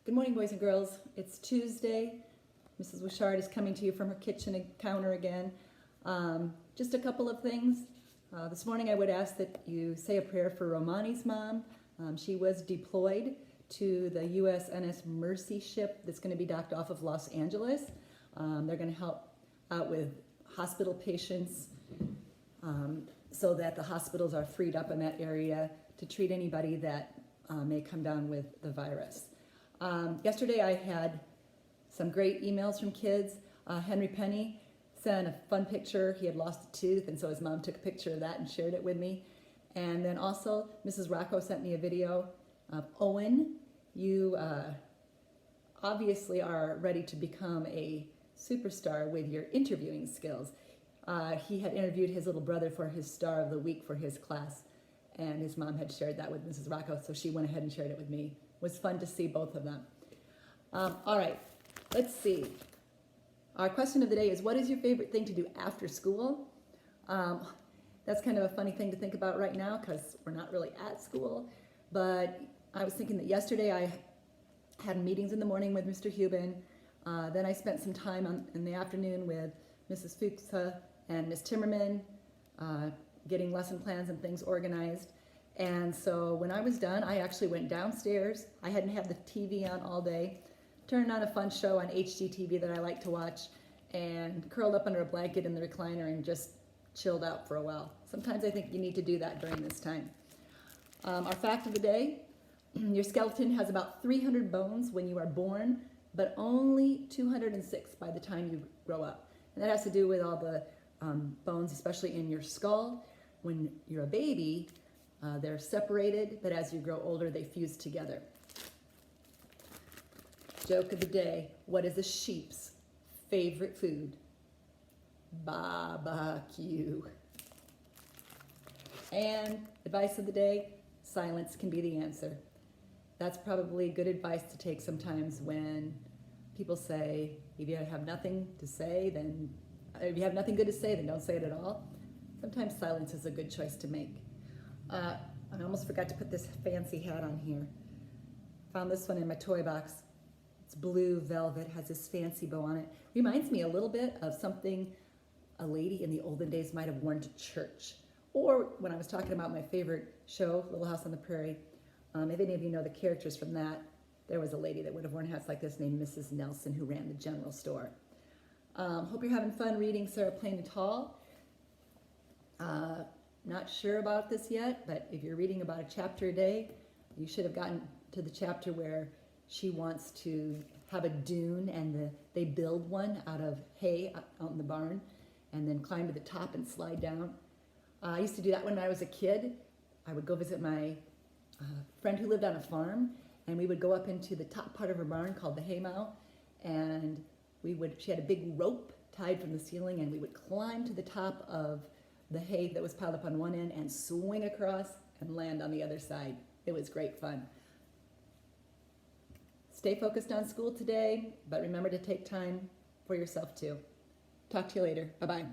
Good morning, boys and girls. It's Tuesday. Mrs. Wishart is coming to you from her kitchen counter again. Just a couple of things. This morning I would ask that you say a prayer for Romani's mom. She was deployed to the USNS Mercy ship that's going to be docked off of Los Angeles. They're going to help out with hospital patients so that the hospitals are freed up in that area to treat anybody that may come down with the virus. Yesterday I had some great emails from kids. Henry Penny sent a fun picture. He had lost a tooth, and so his mom took a picture of that and shared it with me. And then also Mrs. Rocco sent me a video of Owen. You obviously are ready to become a superstar with your interviewing skills. He had interviewed his little brother for his Star of the Week for his class, and his mom had shared that with Mrs. Rocco, so she went ahead and shared it with me. It was fun to see both of them. All right, let's see. Our question of the day is, what is your favorite thing to do after school? That's kind of a funny thing to think about right now because we're not really at school, but I was thinking that yesterday I had meetings in the morning with Mr. Hubin. Then I spent some time in the afternoon with Mrs. Fuchsa and Ms. Timmerman, getting lesson plans and things organized. And so when I was done, I actually went downstairs. I hadn't had the TV on all day, turned on a fun show on HGTV that I like to watch, and curled up under a blanket in the recliner and just chilled out for a while. Sometimes I think you need to do that during this time. Our fact of the day, your skeleton has about 300 bones when you are born, but only 206 by the time you grow up. And that has to do with all the bones, especially in your skull. When you're a baby, they're separated, but as you grow older, they fuse together. Joke of the day, what is a sheep's favorite food? Barbecue. And advice of the day, silence can be the answer. That's probably good advice to take sometimes when people say, if you have nothing to say, then if you have nothing good to say, then don't say it at all. Sometimes silence is a good choice to make. I almost forgot to put this fancy hat on here. Found this one in my toy box. It's blue velvet, has this fancy bow on it. Reminds me a little bit of something a lady in the olden days might have worn to church. Or when I was talking about my favorite show, Little House on the Prairie, if any of you know the characters from that, there was a lady that would have worn hats like this named Mrs. Nelson who ran the general store. Hope you're having fun reading Sarah Plain and Tall. Not sure about this yet, but if you're reading about a chapter a day, you should have gotten to the chapter where she wants to have a dune and they build one out of hay out in the barn and then climb to the top and slide down. I used to do that when I was a kid. I would go visit my friend who lived on a farm, and we would go up into the top part of her barn called the haymow, and she had a big rope tied from the ceiling, and we would climb to the top of the hay that was piled up on one end and swing across and land on the other side. It was great fun. Stay focused on school today, but remember to take time for yourself too. Talk to you later. Bye-bye.